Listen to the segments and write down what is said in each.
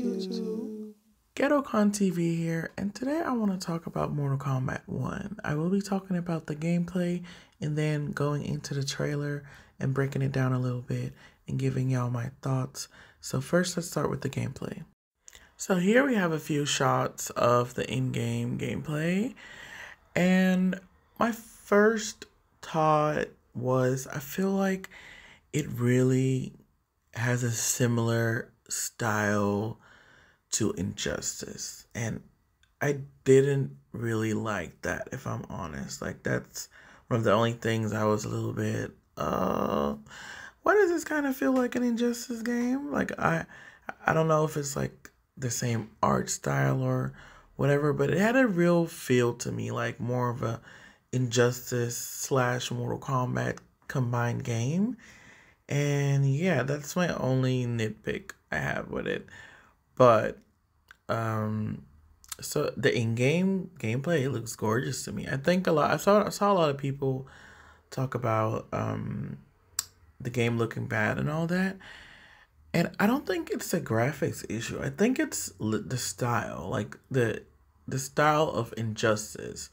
YouTube. GhettoCon TV here, and today I want to talk about Mortal Kombat 1. I will be talking about the gameplay and then going into the trailer and breaking it down a little bit and giving y'all my thoughts. So first, let's start with the gameplay. So here we have a few shots of the in-game gameplay, and my first thought was I feel like it really has a similar style to Injustice, and I didn't really like that, if I'm honest. Like, that's one of the only things I was a little bit why does this kind of feel like an Injustice game? Like, I don't know if it's like the same art style or whatever, but it had a real feel to me, like more of a Injustice slash Mortal Kombat combined game. And yeah, that's my only nitpick I have with it. But so the in-game gameplay, it looks gorgeous to me. I think I saw a lot of people talk about the game looking bad and all that. And I don't think it's a graphics issue. I think it's the style, like the style of Injustice.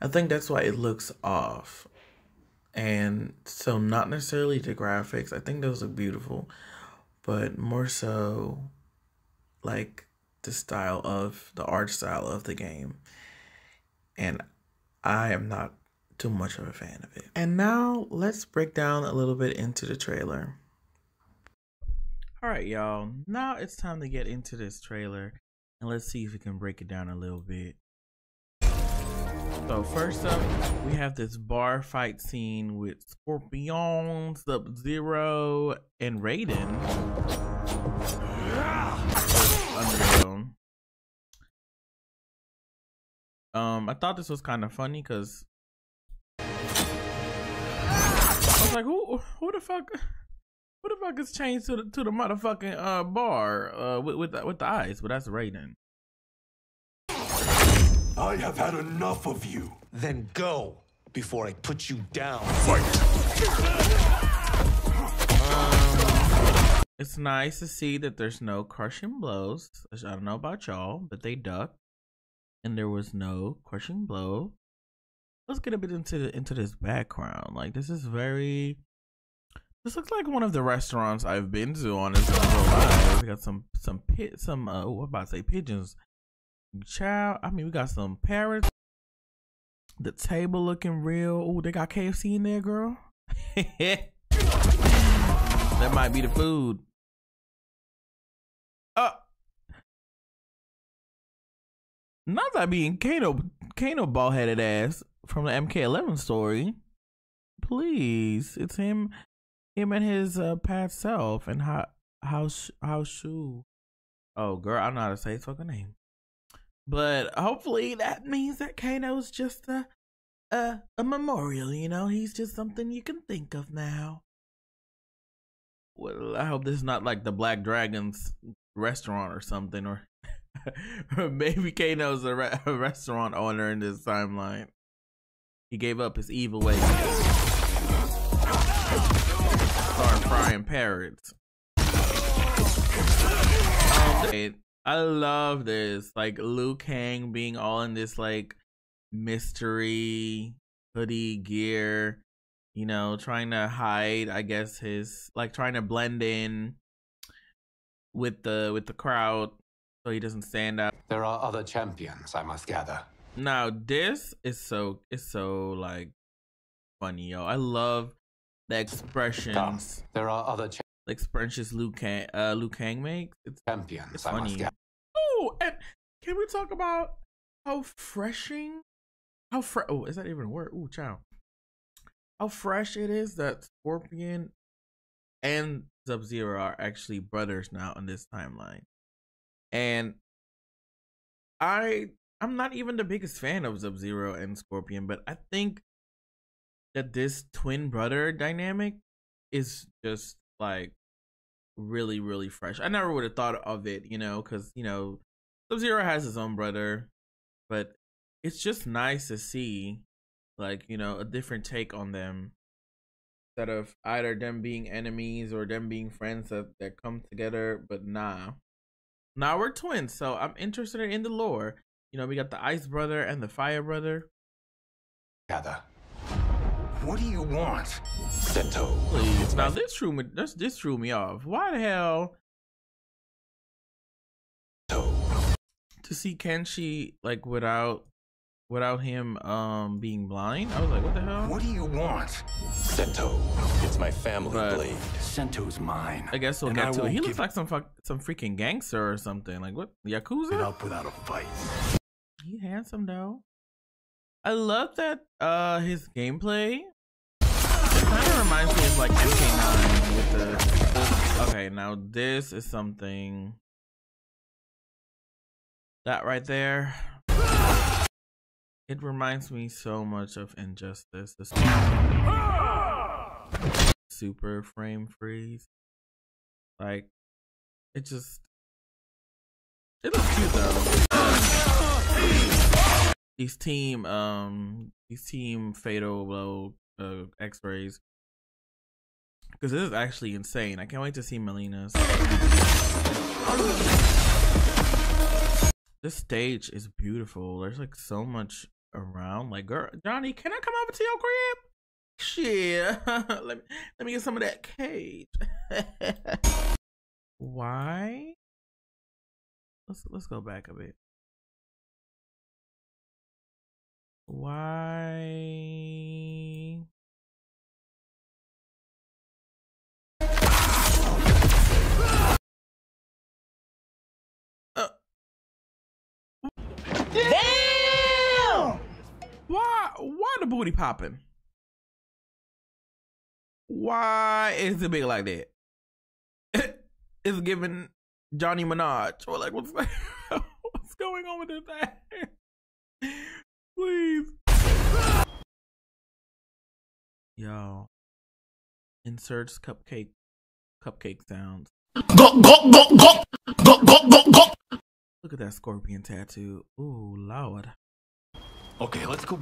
I think that's why it looks off. And so not necessarily the graphics. I think those look beautiful, but more so like the style of the art style of the game. And I am not too much of a fan of it. And now let's break down a little bit into the trailer. All right, y'all. Now it's time to get into this trailer and let's see if we can break it down a little bit. So first up, we have this bar fight scene with Scorpion, Sub-Zero, and Raiden. I thought this was kind of funny because I was like, who the fuck is changed to the motherfucking bar with the eyes? But that's Raiden. I have had enough of you. Then go before I put you down. Fight! It's nice to see that there's no crushing blows. I don't know about y'all, but they ducked, and there was no crushing blow. Let's get a bit into this background. Like, this looks like one of the restaurants I've been to on this live. We got some I'm about to say pigeons. Child, I mean, we got some parrots. The table looking real. Oh, they got KFC in there, girl. That might be the food. Not that being Kano bald-headed ass from the MK11 story. Please, it's him and his past self and how Shu. Oh, girl, I don't know how to say his fucking name. But hopefully that means that Kano's just a memorial, you know? He's just something you can think of now. Well, I hope this is not like the Black Dragon's restaurant or something, or maybe Kano's a restaurant owner in this timeline. He gave up his evil ways. Start frying parrots. I love this, like Liu Kang being all in this like mystery hoodie gear, you know, trying to hide, I guess, his like trying to blend in with the crowd so he doesn't stand out. There are other champions, I must gather. Now this is so like funny, yo. I love the expressions. There are other expressions Liu Kang makes. It's champions, it's I funny. must gather. Oh, and can we talk about how oh, is that even a word? Ooh, child. How fresh it is that Scorpion and Sub-Zero are actually brothers now in this timeline. And I'm not even the biggest fan of Sub-Zero and Scorpion, but I think that this twin brother dynamic is just like really, really fresh. I never would have thought of it, you know, because, you know, Sub-Zero has his own brother, but it's just nice to see, like, you know, a different take on them instead of either them being enemies or them being friends that come together. But nah, Now we're twins, so I'm interested in the lore. You know, we got the Ice Brother and the Fire Brother. Gather. What do you want? Sento. Please. Now this threw me off. Why the hell? To see Kenshi like without him being blind, I was like, what the hell? What do you want? Sento. It's my family blade. Sento's mine. I guess we'll get to it. He looks like some freaking gangster or something. Like what? Yakuza? It up without a fight. He's handsome though. I love that his gameplay. It kind of reminds me of like MK9 with the. Okay, now this is something. That right there. It reminds me so much of Injustice. The super frame freeze. Like, it looks cute though. These team fatal blow X-rays. Because this is actually insane. I can't wait to see Mileena's. This stage is beautiful. There's like so much around. Like, girl, Johnny, can I come over to your crib? Shit. let me get some of that cage. Why? Let's go back a bit. Why? Damn! Why the booty popping? Why is it big like that? It's giving Johnny Minaj. Or like, what's going on with this thing? Please. Yo. Inserts cupcake sounds. Look at that scorpion tattoo. Ooh, Lord. Okay, let's go.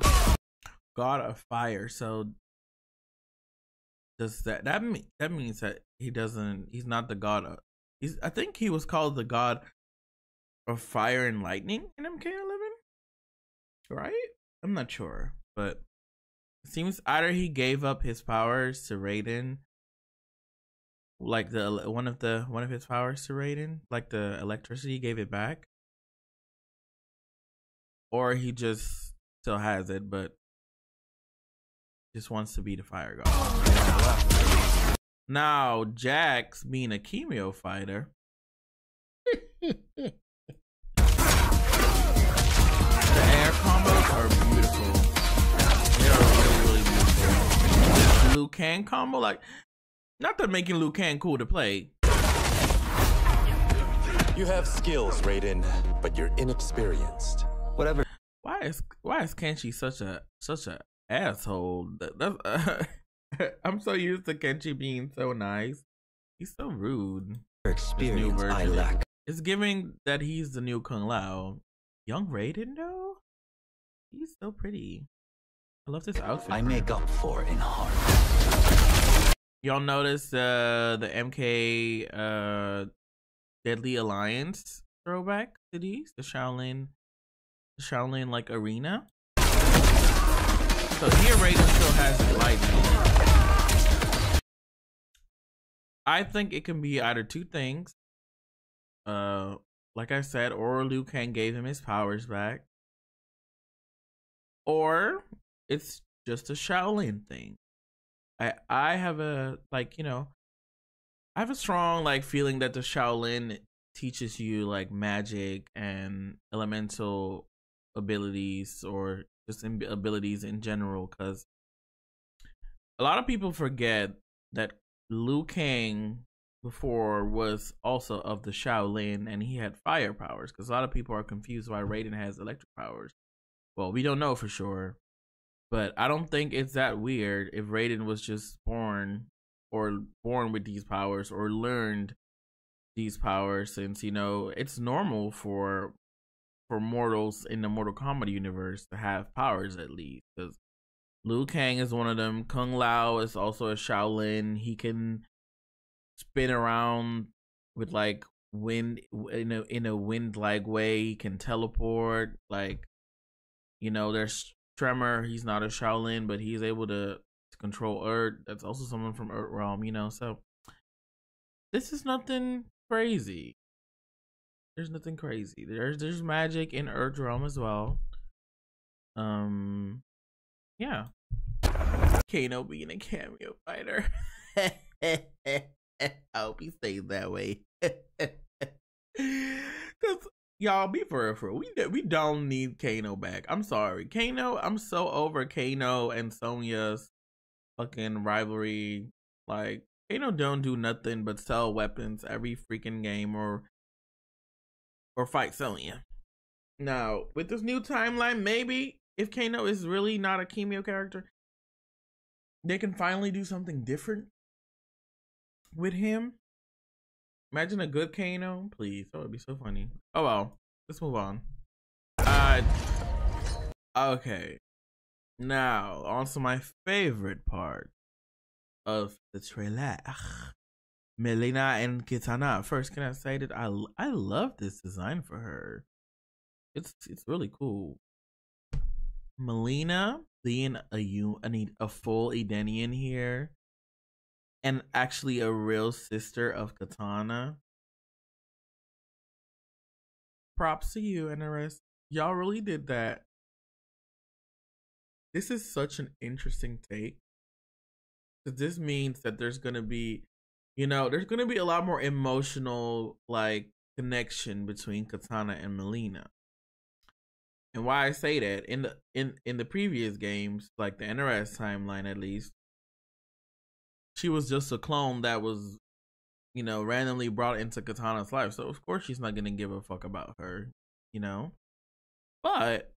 God of Fire. So does that means that he's not the god of, I think he was called the god of fire and lightning in MK11, right? I'm not sure, but it seems either he gave up his powers to Raiden, like one of his powers to Raiden, like the electricity, gave it back, or he just still has it, but just wants to be the fire god. Now, Jax being a chemio fighter. The air combos are beautiful. They are really, really beautiful. This Liu Kang combo, like, not that making Liu Kang cool to play. You have skills, Raiden, but you're inexperienced. Whatever. Why is Kenshi such a asshole? I'm so used to Kenshi being so nice. He's so rude. Experience I lack. It's giving that he's the new Kung Lao. Young Raiden though? He's so pretty. I love this outfit. I make up for in heart. Y'all notice the MK Deadly Alliance throwback to these? The Shaolin like arena. So here Raiden still has the lightning. I think it can be either two things. Like I said, or Liu Kang gave him his powers back. Or it's just a Shaolin thing. I have a I have a strong feeling that the Shaolin teaches you like magic and elemental abilities, or just abilities in general, because a lot of people forget that Liu Kang before was also of the Shaolin and he had fire powers, because a lot of people are confused why Raiden has electric powers. Well, we don't know for sure, but I don't think it's that weird if Raiden was just born with these powers or learned these powers, since it's normal for mortals in the Mortal Kombat universe to have powers, at least, because Liu Kang is one of them. Kung Lao is also a Shaolin. He can spin around with wind in a wind like way. He can teleport. Like, there's Tremor. He's not a Shaolin, but he's able to control Earth. That's also someone from Earth Realm. So this is nothing crazy. There's nothing crazy. There's magic in Earth Realm as well. Yeah. Kano being a cameo fighter. I hope he stays that way. Cause y'all, be for real. We don't need Kano back. I'm sorry, Kano. I'm so over Kano and Sonya's fucking rivalry. Like, Kano don't do nothing but sell weapons every freaking game or fight Sonya. Now, with this new timeline, maybe if Kano is really not a cameo character, they can finally do something different with him. Imagine a good Kano, please. That would be so funny. Oh well, let's move on. Okay. Now, on to my favorite part of the trailer. Mileena and Kitana. First, can I say that I love this design for her. It's really cool. Mileena being a full Edenian here, and actually a real sister of Kitana. Props to you, NRS. Y'all really did that. This is such an interesting take. Because this means that there's gonna be, there's gonna be a lot more emotional connection between Kitana and Mileena. And why I say that, in the previous games, like the NRS timeline at least, she was just a clone that was, randomly brought into Kitana's life. So of course she's not gonna give a fuck about her, But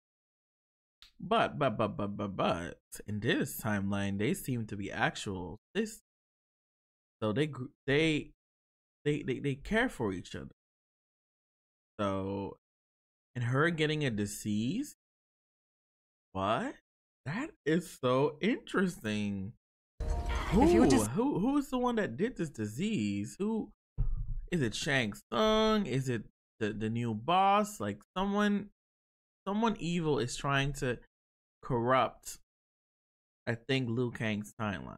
in this timeline, they seem to be actual. So they care for each other. So, and her getting a disease, what? That is so interesting. Who is the one that did this disease? Who is it? Shang Tsung? Is it the new boss? Like someone evil is trying to corrupt, I think, Liu Kang's timeline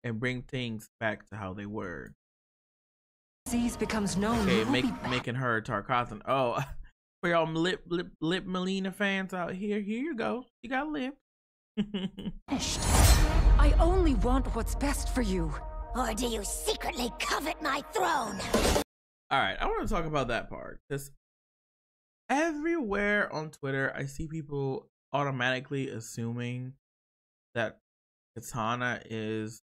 and bring things back to how they were. Disease becomes known. Okay, making her Tarkathan. Oh, for y'all lip Mileena fans out here, here you go. You got lip. I only want what's best for you. Or do you secretly covet my throne? All right, I want to talk about that part, because everywhere on Twitter, I see people automatically assuming that Kitana is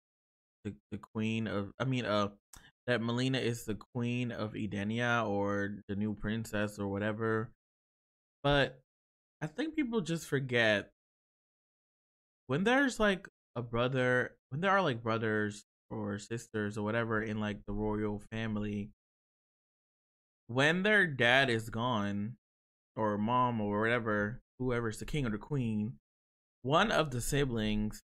the queen of, that Mileena is the queen of Edenia or the new princess or whatever. But I think people just forget when there's when there are brothers or sisters or whatever in the royal family, when their dad is gone, or mom or whatever, whoever's the king or the queen, one of the siblings,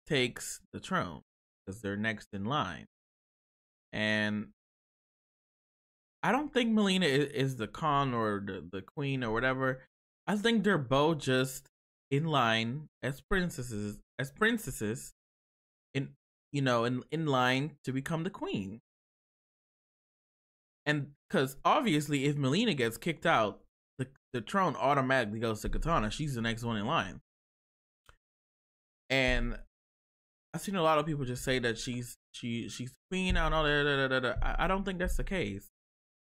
takes the throne because they're next in line. And I don't think Mileena is the Khan or the queen or whatever. I think they're both just in line as princesses in line to become the queen. And because obviously if Mileena gets kicked out, the throne automatically goes to Kitana. She's the next one in line. And I've seen a lot of people just say that she's queen and all that. I don't think that's the case.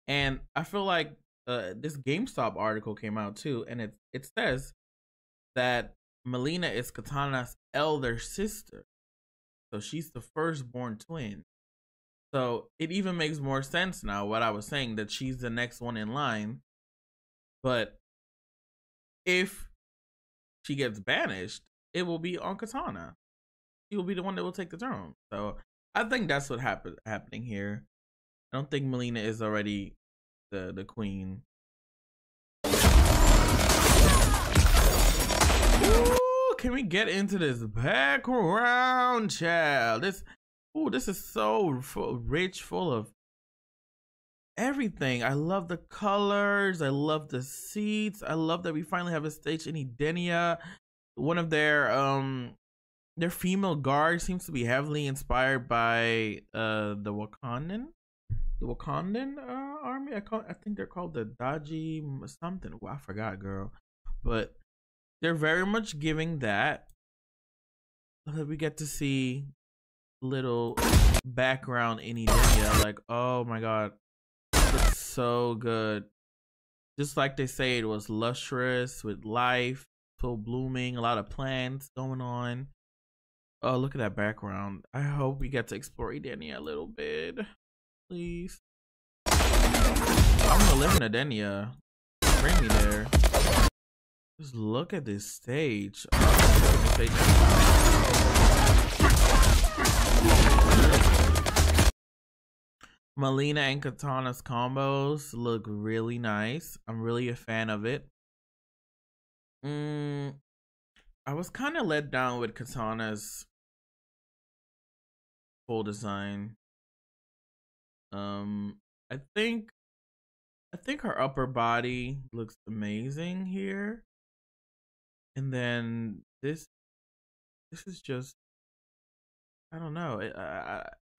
And I feel like this GameStop article came out too, and it says that Mileena is Kitana's elder sister. So she's the firstborn twin. So it even makes more sense now what I was saying, that she's the next one in line. But if she gets banished, it will be on Kitana. She will be the one that will take the throne. So I think that's what happening here. I don't think Mileena is already the queen. Ooh, can we get into this background, child? Oh, this is so rich, full of everything. I love the colors. I love the seats. I love that we finally have a stage in Edenia. One of their female guards seems to be heavily inspired by the Wakandan army. I think they're called the Daji something. Well, I forgot, girl. But they're very much giving that. We get to see little background in Edenia. Like, oh my god, it's so good. Just like they say, it was lustrous with life, full blooming, a lot of plants going on. Oh, look at that background. I hope we get to explore Edenia a little bit, please. I'm gonna live in Edenia. Bring me there. Just look at this stage. Mileena and Kitana's combos look really nice. I'm really a fan of it. I was kind of let down with Kitana's full design. I think her upper body looks amazing here. And then this is just, I don't know.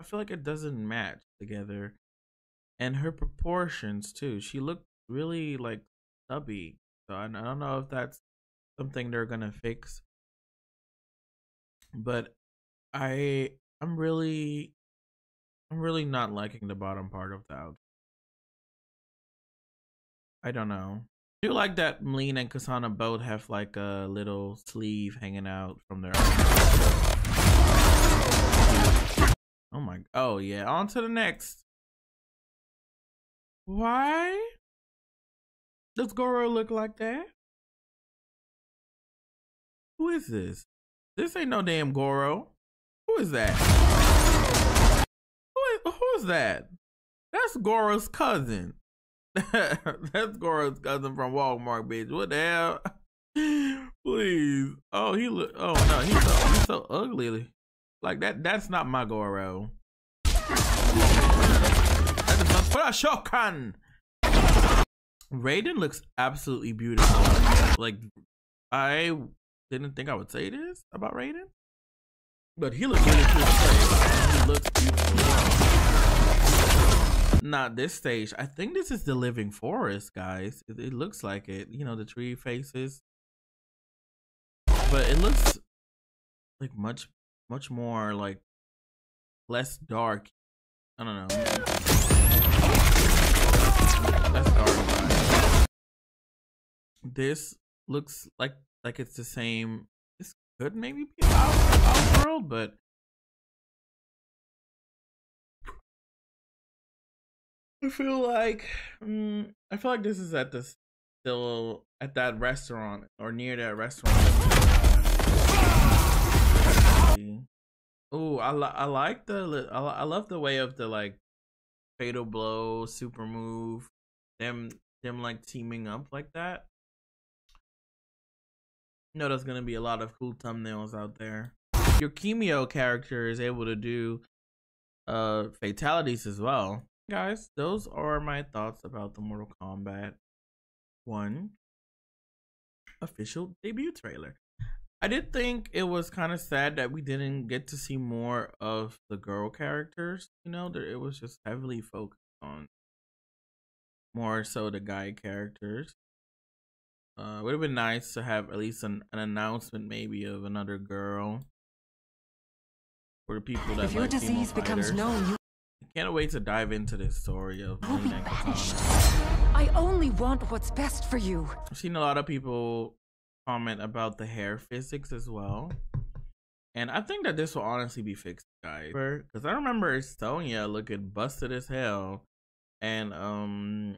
I feel like it doesn't match together. And her proportions too. She looked really like stubby. So I don't know if that's something they're gonna fix. But I'm really not liking the bottom part of the outfit. I don't know. I do like that Mileena and Kitana both have like a little sleeve hanging out from their oh my, oh yeah, on to the next. Why does Goro look like that? Who is this? This ain't no damn Goro. Who is that? Who is that? That's Goro's cousin. That's Goro's cousin from Walmart, bitch. What the hell? Please. Oh, he look. Oh no, he's so ugly. Like that. That's not my Goro. That is not for a Shokan. Raiden looks absolutely beautiful. Like, I didn't think I would say this about Raiden, but he looks really cool to play. He looks beautiful. Not this stage. I think this is the living forest, guys. It looks like it. You know, the tree faces, but it looks like much more like less dark. I don't know. That's dark. This looks like it's the same. This could maybe be Outworld, but I feel like this is still at that restaurant or near that restaurant. Oh, I love the way of the like fatal blow, super move, them like teaming up like that. You know, there's gonna be a lot of cool thumbnails out there. Your Kimio character is able to do fatalities as well. Guys, those are my thoughts about the Mortal Kombat 1 official debut trailer. I did think it was kind of sad that we didn't get to see more of the girl characters. You know, it was just heavily focused on more so the guy characters. Would have been nice to have at least an announcement maybe of another girl for the people that if your disease becomes known, I can't wait to dive into this story of you'll be punished. I only want what's best for you. I've seen a lot of people comment about the hair physics as well, and I think that this will honestly be fixed, guys, because I remember Sonya looking busted as hell and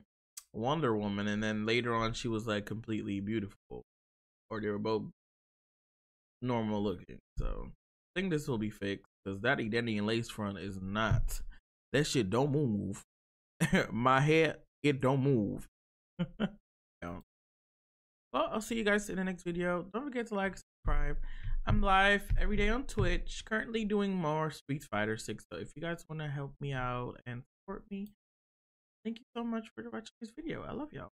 Wonder Woman, and then later on she was like completely beautiful, or they were both normal looking. So I think this will be fixed, because that Edenian lace front is not, that shit don't move. My hair, it don't move. Well, I'll see you guys in the next video. Don't forget to like, subscribe. I'm live every day on Twitch, currently doing more Street Fighter 6. So if you guys want to help me out and support me, thank you so much for watching this video. I love y'all.